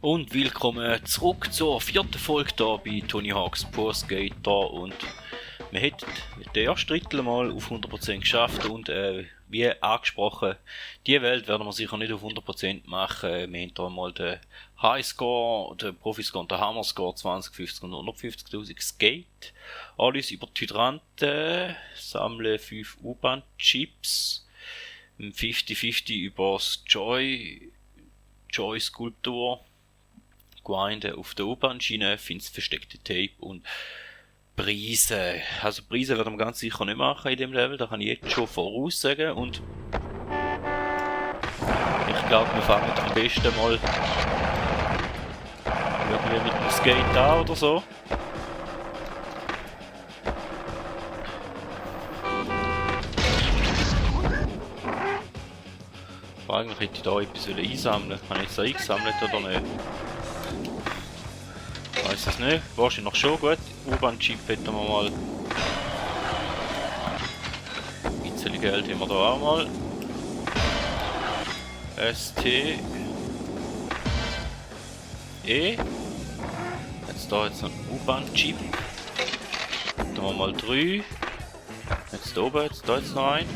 Und willkommen zurück zur vierten Folge hier bei Tony Hawk's Pro Skater. Und wir hätten den ersten Drittel mal auf 100% geschafft und wie angesprochen, die Welt werden wir sicher nicht auf 100% machen. Wir haben hier mal den Highscore, den Profiscore und den Hammerscore 20, 50 und 150.000 Skate. Alles über die Hydranten, sammeln 5 U-Bahn-Chips, 50-50 über das Joy-Skulptur. Grinden auf der U-Bahn-Schiene, find's versteckte Tape und Preise. Also Preise werden wir ganz sicher nicht machen in dem Level, da kann ich jetzt schon voraussagen. Und ich glaube, wir fangen am besten mal irgendwie mit dem Skate an oder so. Aber eigentlich hätte ich da etwas einsammeln. Habe ich jetzt eingesammelt oder nicht? Ich weiss es nicht, wahrscheinlich noch schon gut. U-Bahn-Chip hätten wir mal. Ein bisschen Geld haben wir da auch mal. ST E. Jetzt da jetzt noch ein U-Bahn-Chip. Da haben wir mal 3. Jetzt da oben, jetzt da jetzt noch ein.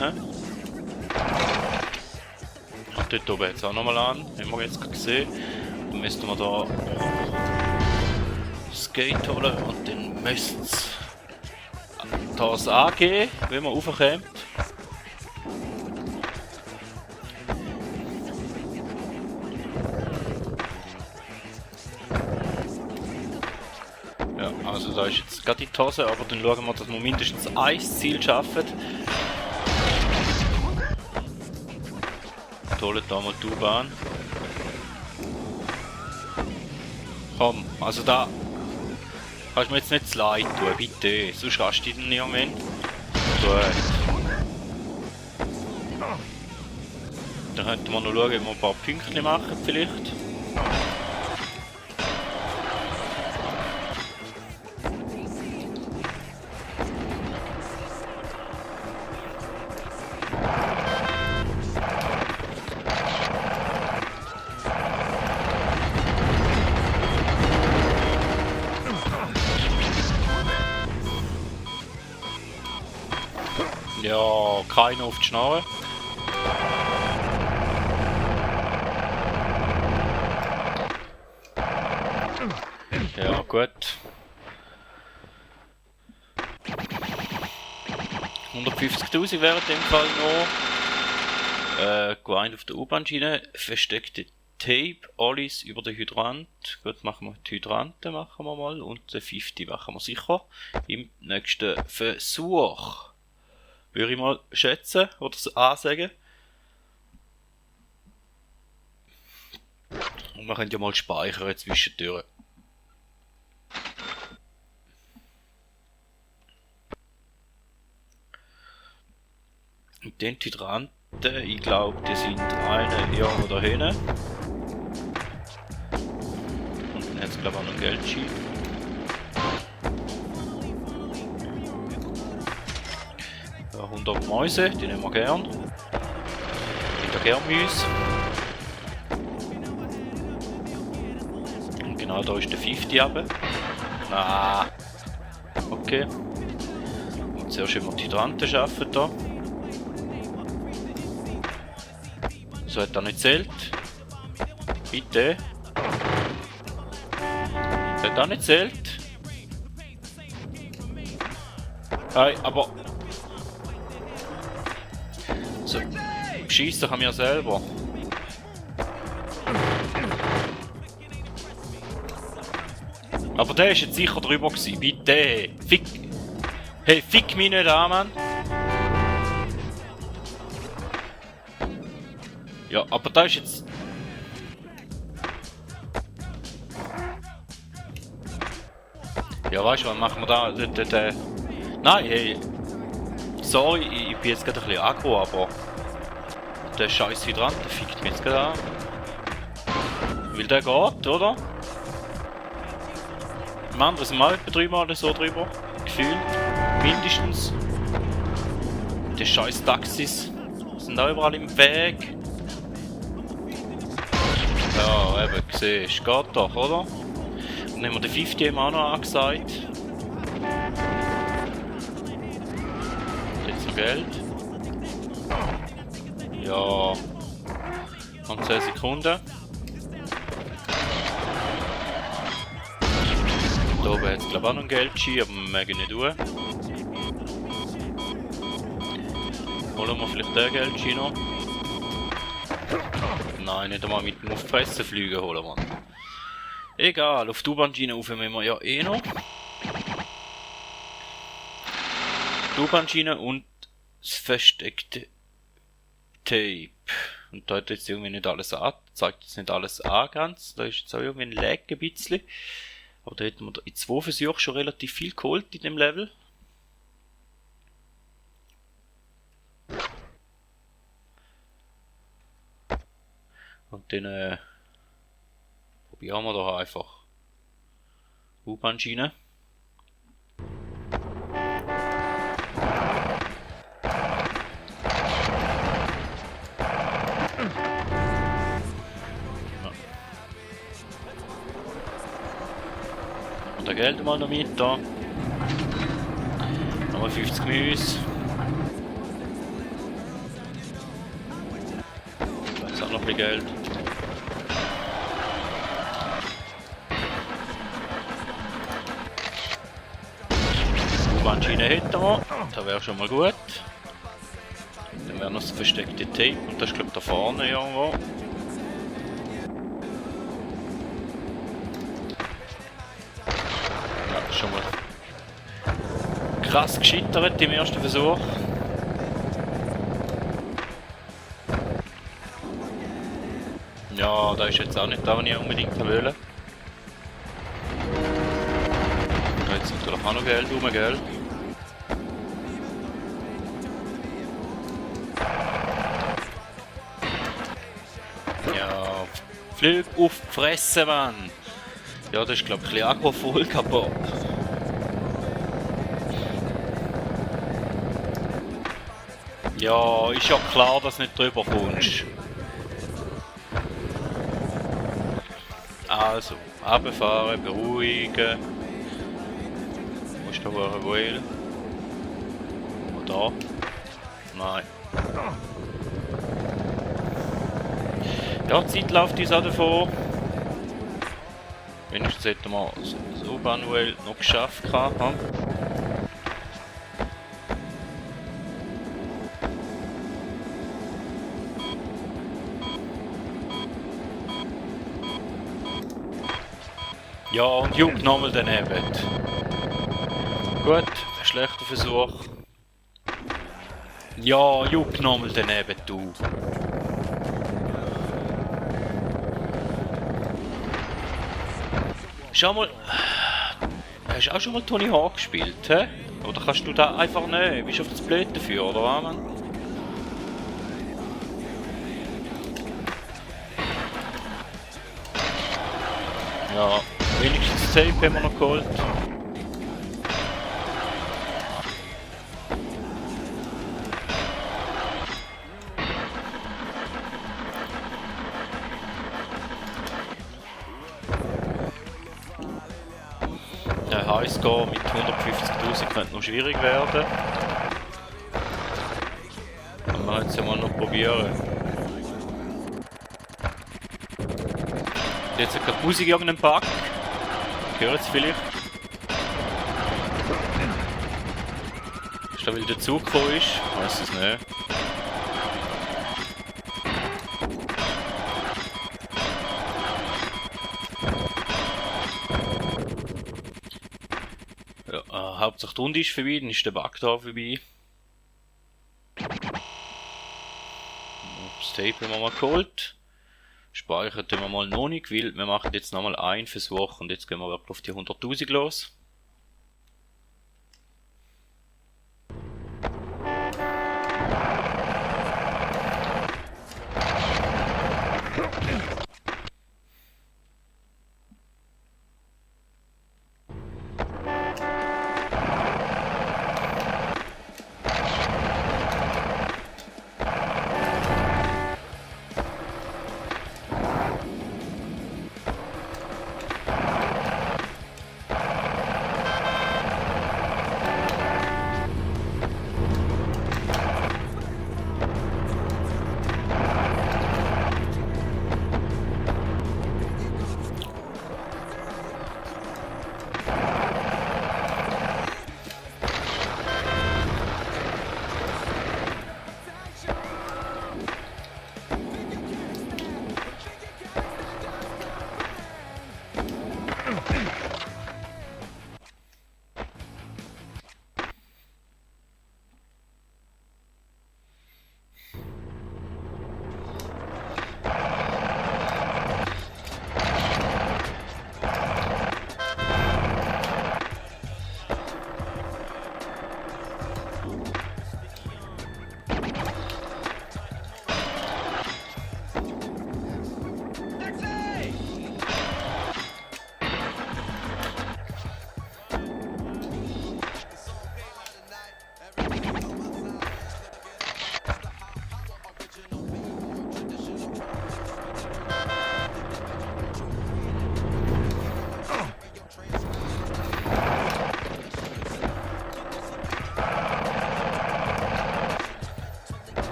Und dort oben jetzt auch nochmal an. Haben wir jetzt gerade gesehen. Dann müssten wir da Skate holen und dann müsste es das angehen, wenn man raufkommt. Ja, also da ist jetzt gerade die Tasse, aber dann schauen wir, dass wir mindestens ein Ziel schaffen. Holen da mal die U-Bahn. Komm, also da kannst du mir jetzt nicht zu leid tun, bitte. Sonst hast du den Moment. Gut. Dann könnten wir noch schauen, ob wir ein paar Pünktchen machen vielleicht. Ja, keiner auf die Schnarre. Ja, gut. 150.000 wäre in dem Fall noch. Grind auf der U-Bahn-Schiene, versteckte Tape, alles über den Hydrant. Gut, machen wir die Hydranten machen wir mal und den 50 machen wir sicher im nächsten Versuch. Würde ich mal schätzen oder ansagen. Und wir können ja mal speichern zwischendurch. Und den Hydranten, ich glaube, die sind eine irgendwo da hinten. Und dann hat es glaube ich auch noch Geldschein. Ja, 100 Mäuse, die nehmen wir gern. Ich da gern Mäuse. Und genau da ist der 50 runter. Ah. Okay. Und zuerst müssen wir die Hydranten schaffen da. So hat er nicht zählt. Bitte. Hat er nicht zählt. Hey, aber. So. Schiessen kann mir selber. Aber der ist jetzt sicher drüber gewesen. Bitte. Fick. Hey, fick mich nicht an, Mann. Ja, aber da ist jetzt. Ja, weißt du, was machen wir da? Nein, hey. Sorry, ich bin jetzt gerade ein bisschen aggro, aber der scheiß Hydrant, der fickt mich jetzt gerade an. Weil der geht, oder? Im anderen sind wir etwa 3 Mal so drüber. Gefühlt. Mindestens. Die scheiß Taxis sind da überall im Weg. Ja, eben, siehst du, geht doch, oder? Und dann haben wir den 50 eben auch noch angesagt. Jetzt noch Geld. Ja. Noch 10 Sekunden. Da oben hat es glaube ich auch noch einen Geldschein, aber wir mögen nicht tun. Holen wir vielleicht den Geldschein noch? Nein, nicht einmal mit dem auf die Fresse fliegen holen wir. Egal, auf die U-Bahn-Schiene rauf müssen wir ja eh noch. Die U-Bahn-Schiene und das versteckte Tape. Und da hat jetzt irgendwie nicht alles an, zeigt jetzt nicht alles an ganz. Da ist jetzt auch irgendwie ein Lag ein bisschen. Aber da hätten wir in 2 Versuchen schon relativ viel geholt in dem Level. Und dann probieren wir doch einfach U-Bahn-Schiene. Und da Geld mal noch mit da. Nochmal 50 Gemüse. Da ist auch noch ein bisschen Geld. U-Bahn-Schiene hätten wir. Das wäre schon mal gut. Dann wäre noch das versteckte Tape und das ist glaube ich da vorne irgendwo. Ja, das ist schon mal krass gescheitert im ersten Versuch. Ja, da ist jetzt auch nicht da, was ich unbedingt will. Da ist natürlich auch noch Geld rum, gell? Ja, Flüg auf die Fresse, Mann! Ja, das ist glaube ich ein bisschen Akku voll kaputt. Ja, ist ja klar, dass du nicht drüber kommst. Also, runterfahren, beruhigen. Wo ist da ein Whale? Wo da? Nein. Ja, die Zeit läuft uns auch davon. Wenigstens hätten wir das U-Bahn-Whale noch geschafft haben. Ja, und juckt nochmal daneben. Gut, ein schlechter Versuch. Ja, juckt nochmal daneben, du. Schau mal. Hast du auch schon mal Tony Hawk gespielt, hä? Oder kannst du da einfach nicht? Bist du auf das Blöd dafür, oder was, Mann? Ja, wenigstens das Tape haben wir noch geholt. Der Highscore mit 150.000 könnte noch schwierig werden. Können wir jetzt mal noch probieren. Jetzt hat gerade die Musik irgendeinen Bug. Hören Sie vielleicht? Ist da, weil der Zug gekommen ist? Ich weiss es nicht. Ja, Hauptsache die Runde ist vorbei, dann ist der Bug da vorbei. Das Tape haben wir mal geholt. Speichern tun wir mal noch nicht, weil wir machen jetzt nochmal einen Versuch und jetzt gehen wir wirklich auf die 100.000 los.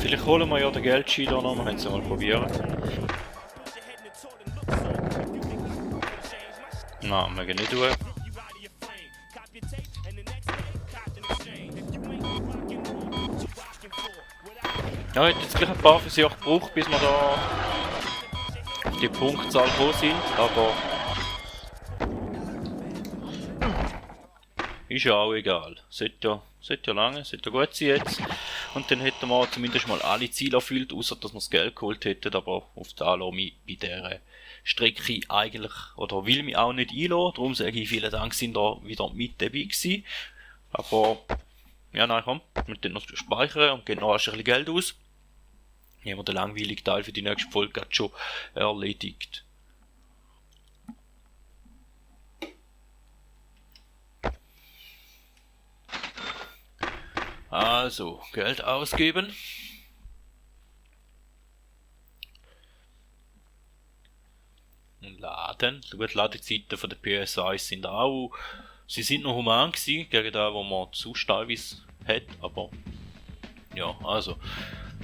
Vielleicht holen wir ja den Geldschein da noch, wir können es mal probieren. Nein, wir gehen nicht durch. Ja, ich hätte jetzt gleich ein paar Versuche gebraucht, bis wir da auf die Punktzahl gekommen sind, aber ist ja auch egal. Sollte ja lange, sollte ja gut sein jetzt. Und dann hätten wir zumindest mal alle Ziele erfüllt, außer dass wir das Geld geholt hätten, aber auf da lasse mich bei dieser Strecke eigentlich, oder will mich auch nicht einlassen, darum sage ich, vielen Dank, sind da wieder mit dabei gewesen. Aber, ja nein, komm, wir können noch speichern und geben noch ein bisschen Geld aus. Dann haben wir den langweiligen Teil für die nächste Folge gerade schon erledigt. Also, Geld ausgeben. Und laden. Die Ladezeiten von der PS1 sind auch, sie sind noch human gewesen, gegen das, was man sonst teilweise hat, aber ja, also,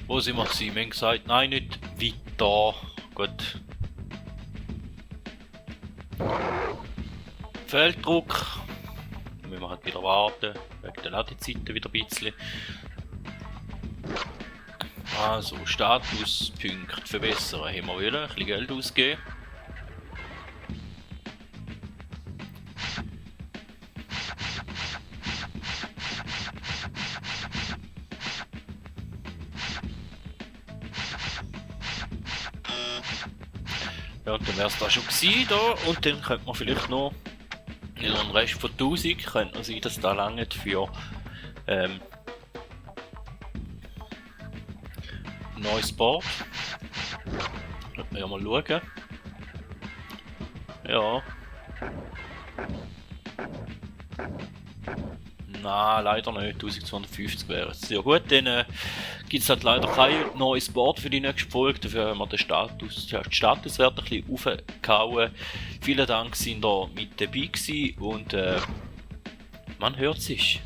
wo sind wir gewesen? Wir haben gesagt, nein, nicht weiter. Gut. Felddruck. Da müssen wir halt wieder warten, wegen der Ladezeiten wieder ein bisschen. Also, Statuspunkte verbessern. Haben wir wollen, ein bisschen Geld ausgeben. Ja, dann wäre es da schon gewesen da, und dann könnte man vielleicht noch einen Rest von 1000, könnte man sein, dass da langt für neues Board. Könnte man ja mal schauen. Ja. Nein, leider nicht. 1250 wäre es. Ja gut, dann gibt es halt leider kein neues Board für die nächste Folge. Dafür haben wir den Statuswert ein bisschen aufgehauen. Vielen Dank, sind da mit dabei gewesen und man hört sich.